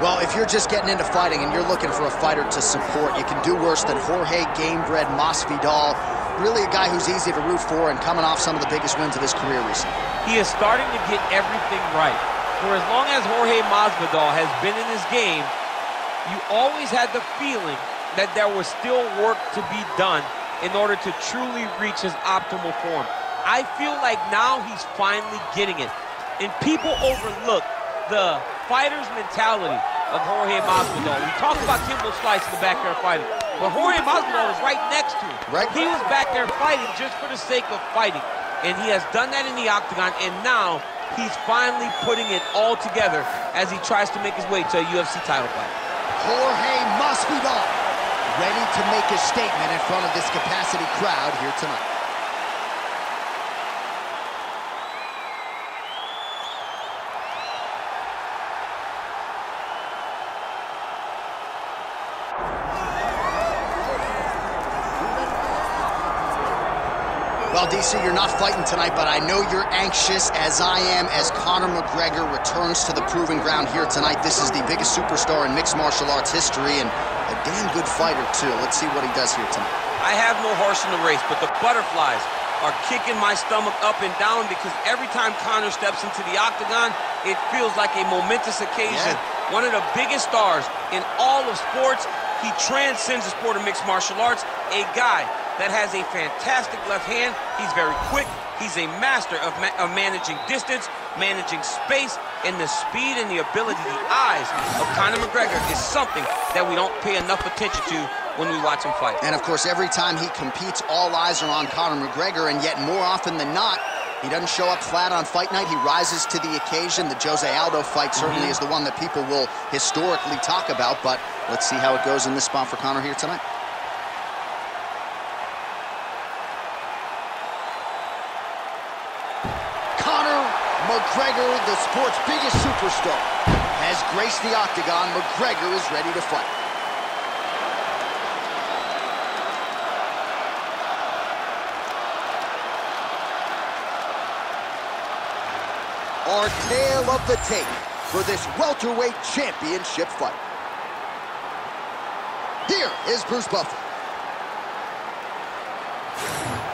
Well, if you're just getting into fighting and you're looking for a fighter to support, you can do worse than Jorge Masvidal. Really a guy who's easy to root for and coming off some of the biggest wins of his career recently. He is starting to get everything right. For as long as Jorge Masvidal has been in this game, you always had the feeling that there was still work to be done in order to truly reach his optimal form. I feel like now he's finally getting it. And people overlook the fighter's mentality of Jorge Masvidal. We talk about Kimbo Slice in the backyard fighting, but Jorge Masvidal was right next to him. Right. He was back there fighting just for the sake of fighting. And he has done that in the octagon, and now he's finally putting it all together as he tries to make his way to a UFC title fight. Jorge Masvidal ready to make a statement in front of this capacity crowd here tonight. Well, DC, you're not fighting tonight, but I know you're anxious, as I am, as Conor McGregor returns to the proving ground here tonight. This is the biggest superstar in mixed martial arts history, and a damn good fighter, too. Let's see what he does here tonight. I have no horse in the race, but the butterflies are kicking my stomach up and down because every time Conor steps into the octagon, it feels like a momentous occasion. Yeah. One of the biggest stars in all of sports. He transcends the sport of mixed martial arts. A guy that has a fantastic left hand. He's very quick. He's a master of managing distance, managing space, and the speed and the ability, the eyes of Conor McGregor is something that we don't pay enough attention to when we watch him fight. And of course, every time he competes, all eyes are on Conor McGregor, and yet more often than not, he doesn't show up flat on fight night. He rises to the occasion. The Jose Aldo fight certainly is the one that people will historically talk about, but let's see how it goes in this spot for Conor here tonight. Conor McGregor, the sport's biggest superstar, has graced the octagon. McGregor is ready to fight. Our tale of the tape for this welterweight championship fight. Here is Bruce Buffer.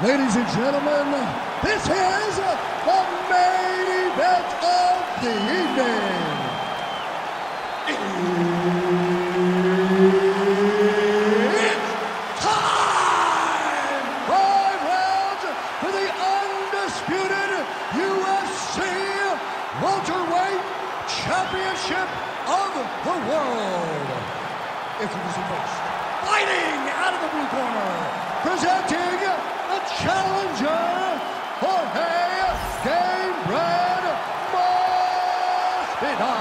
Ladies and gentlemen, this is the main event of the evening. It's time! 5 rounds for the undisputed UFC welterweight championship of the world. Introducing first, fighting out of the blue corner, presenting the challenger, Jorge Masvidal.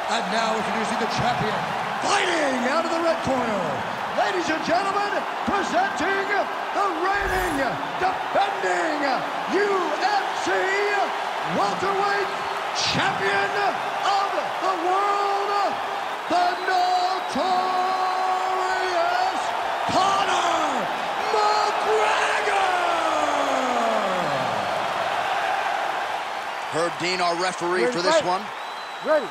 And now introducing the champion, fighting out of the red corner, ladies and gentlemen, presenting the reigning, defending UFC welterweight champion of the world, the notorious Conor McGregor! Herb Dean, our referee for this one. Ready.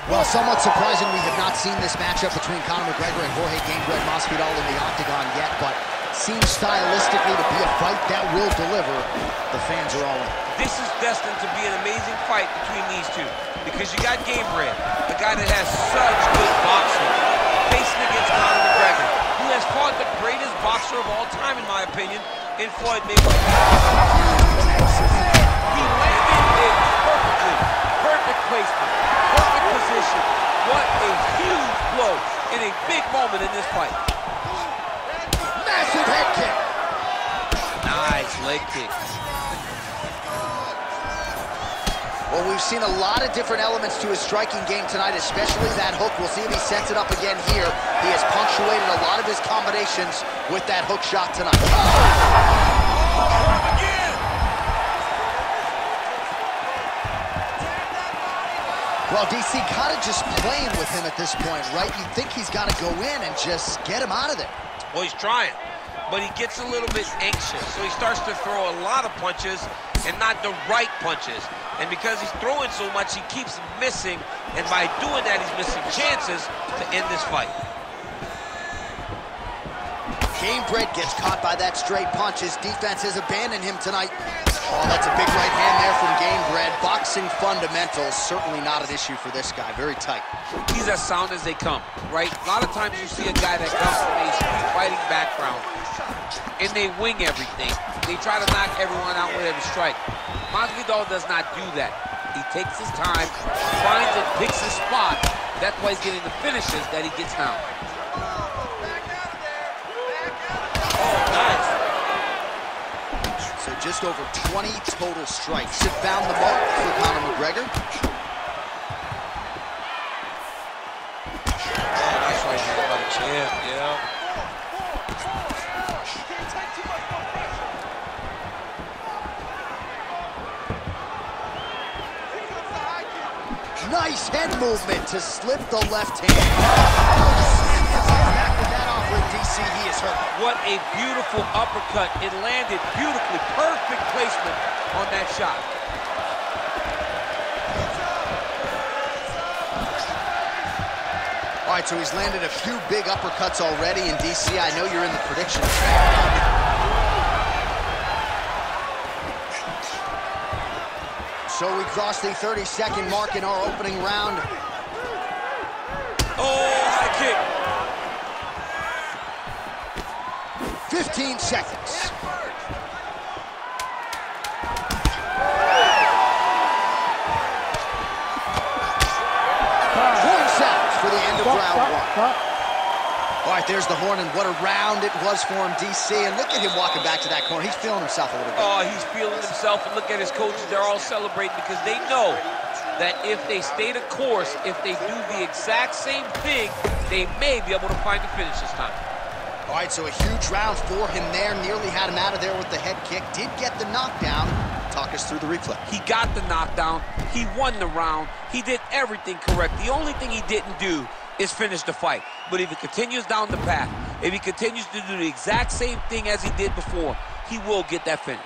Well, somewhat surprising we have not seen this matchup between Conor McGregor and Jorge Masvidal in the octagon yet, but seems stylistically to be a fight that will deliver. The fans are all in. This is destined to be an amazing fight between these two because you got Gamebred, a guy that has such good boxing, facing against Conor McGregor, who has fought the greatest boxer of all time, in my opinion, in Floyd Mayweather. He landed it perfectly. Perfect placement, perfect position. What a huge blow in a big moment in this fight. Massive head kick. Nice leg kick. Well, we've seen a lot of different elements to his striking game tonight, especially that hook. We'll see if he sets it up again here. He has punctuated a lot of his combinations with that hook shot tonight. Well, DC kind of just playing with him at this point, right? You think he's got to go in and just get him out of there. Well, he's trying, but he gets a little bit anxious, so he starts to throw a lot of punches and not the right punches. And because he's throwing so much, he keeps missing. And by doing that, he's missing chances to end this fight. Gamebred gets caught by that straight punch. His defense has abandoned him tonight. Oh, that's a big right hand there from Gamebred. Boxing fundamentals, certainly not an issue for this guy. Very tight. He's as sound as they come, right? A lot of times you see a guy that comes from a street fighting background, and they wing everything. They try to knock everyone out with every strike. Masvidal does not do that. He takes his time, finds and picks his spot. That's why he's getting the finishes that he gets now. So just over 20 total strikes. It found the mark for Conor McGregor. Oh, nice right hand by the champ, yeah. Nice head movement to slip the left hand. DC, he is hurt. What a beautiful uppercut. It landed beautifully. Perfect placement on that shot. All right, so he's landed a few big uppercuts already in DC. I know you're in the prediction track. So we crossed the 30-second mark in our opening round. Oh, high kick. 15 seconds. Points out for the end of round one. All right, there's the horn, and what a round it was for him, DC. And look at him walking back to that corner. He's feeling himself a little bit. Oh, he's feeling himself, and look at his coaches. They're all celebrating because they know that if they stay the course, if they do the exact same thing, they may be able to find the finish this time. All right, so a huge round for him there. Nearly had him out of there with the head kick. Did get the knockdown. Talk us through the replay. He got the knockdown. He won the round. He did everything correct. The only thing he didn't do is finish the fight. But if he continues down the path, if he continues to do the exact same thing as he did before, he will get that finish.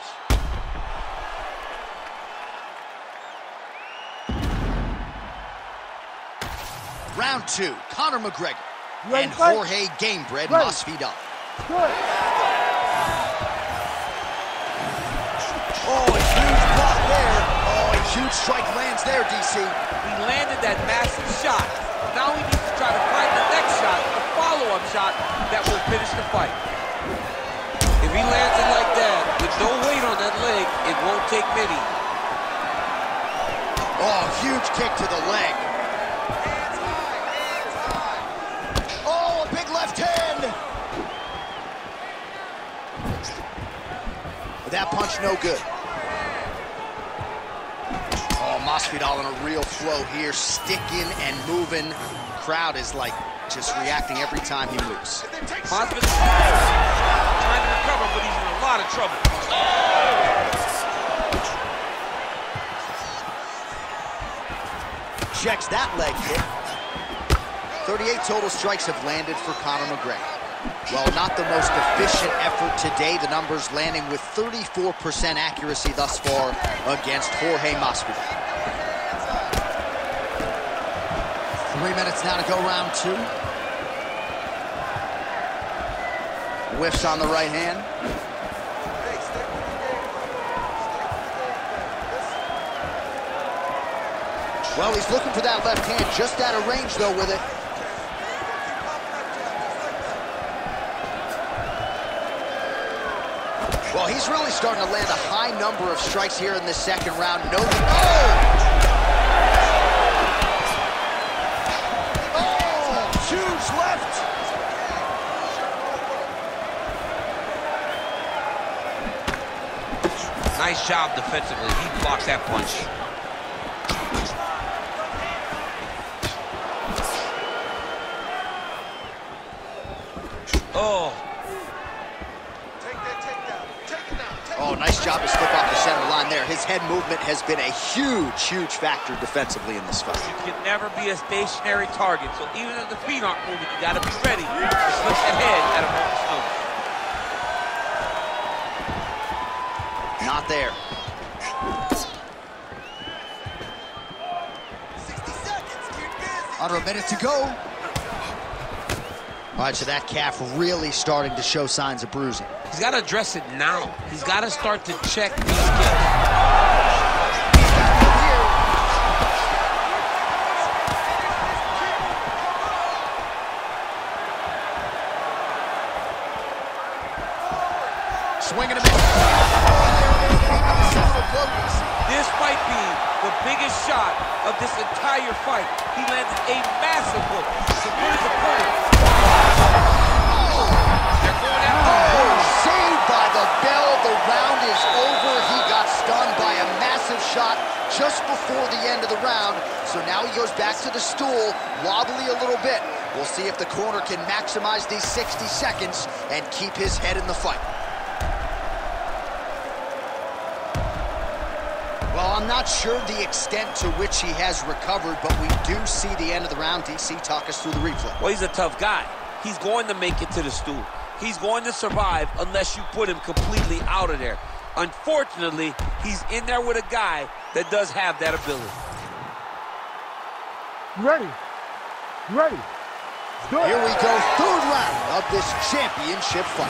Round two, Conor McGregor and Jorge Gamebred Masvidal. Oh, a huge block there. Oh, a huge strike lands there, DC. He landed that massive shot. Now he needs to try to find the next shot, a follow-up shot that will finish the fight. If he lands it like that, with no weight on that leg, it won't take many. Oh, huge kick to the leg. Oh, a big left hand. That punch no good. Oh, Masvidal in a real flow here, sticking and moving. Crowd is like just reacting every time he moves. Masvidal trying to recover, but he's in a lot of trouble. Checks that leg kick. 38 total strikes have landed for Conor McGregor. Well, not the most efficient effort today. The numbers landing with 34% accuracy thus far against Jorge Masvidal. 3 minutes now to go, round two. Whiffs on the right hand. Well, he's looking for that left hand, just out of range, though, with it. Well, he's really starting to land a high number of strikes here in this second round. No, oh, huge left. Nice job defensively. He blocked that punch. Oh. Oh, nice job to slip off the center line there. His head movement has been a huge, huge factor defensively in this fight. You can never be a stationary target, so even if the feet aren't moving, you gotta be ready to slip the head at a moment's notice. Not there. 1 minute to go. All right, so that calf really starting to show signs of bruising. He's got to address it now. He's got to start to check these kicks. Swinging him in. This might be the biggest shot of this entire fight. He landed a massive hook to put his opponent. They're going after him. Saved by the bell. The round is over. He got stunned by a massive shot just before the end of the round. So now he goes back to the stool, wobbly a little bit. We'll see if the corner can maximize these 60 seconds and keep his head in the fight. Well, I'm not sure the extent to which he has recovered, but we do see the end of the round. DC, talk us through the replay. Well, he's a tough guy. He's going to make it to the stool. He's going to survive unless you put him completely out of there. Unfortunately, he's in there with a guy that does have that ability. You ready? You ready? Here we go, third round of this championship fight.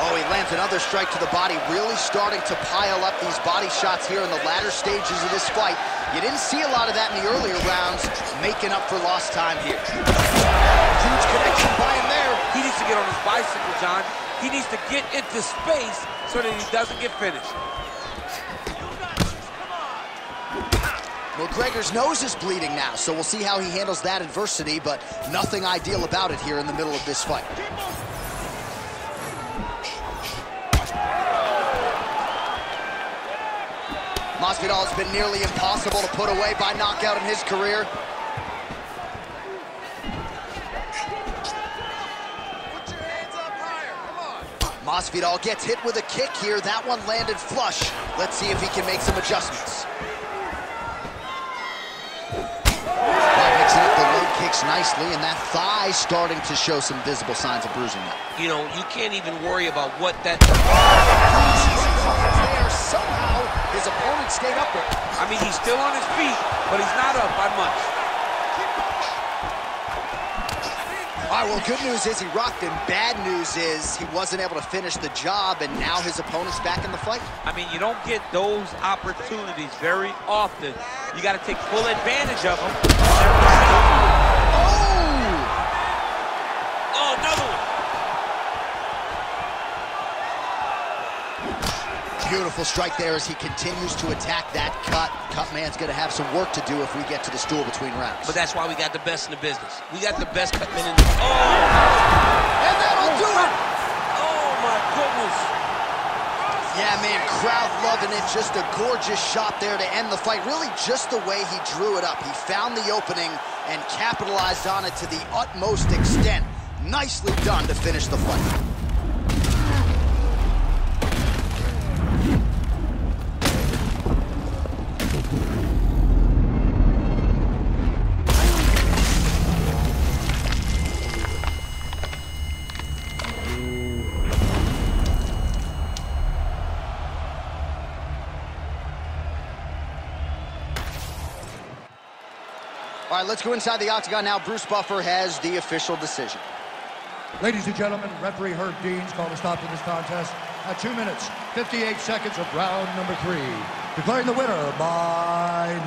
Oh, he lands another strike to the body, really starting to pile up these body shots here in the latter stages of this fight. You didn't see a lot of that in the earlier rounds, making up for lost time here. Huge connection by him there. He needs to get on his bicycle, John. He needs to get into space so that he doesn't get finished. McGregor's nose is bleeding now, so we'll see how he handles that adversity, but nothing ideal about it here in the middle of this fight. Masvidal has been nearly impossible to put away by knockout in his career. Put your hands up higher, come on. Masvidal gets hit with a kick here. That one landed flush. Let's see if he can make some adjustments. Mixing up the low kicks nicely, and that thigh starting to show some visible signs of bruising now. You know, you can't even worry about what that... There, somehow, his opponent stayed up with him. I mean, he's still on his feet, but he's not up by much. All right, well, good news is he rocked him. Bad news is he wasn't able to finish the job, and now his opponent's back in the fight. I mean, you don't get those opportunities very often. You got to take full advantage of them. Oh, another one. Beautiful strike there as he continues to attack that cut. Cut man's going to have some work to do if we get to the stool between rounds. But that's why we got the best in the business. We got the best cut men in the... Oh! And that'll do it! Oh, my goodness. Yeah, man, crowd loving it. Just a gorgeous shot there to end the fight. Really just the way he drew it up. He found the opening and capitalized on it to the utmost extent. Nicely done to finish the fight. All right, let's go inside the octagon now. Bruce Buffer has the official decision. Ladies and gentlemen, referee Herb Dean's called a stop to this contest at 2 minutes, 58 seconds of round number 3. Declaring the winner by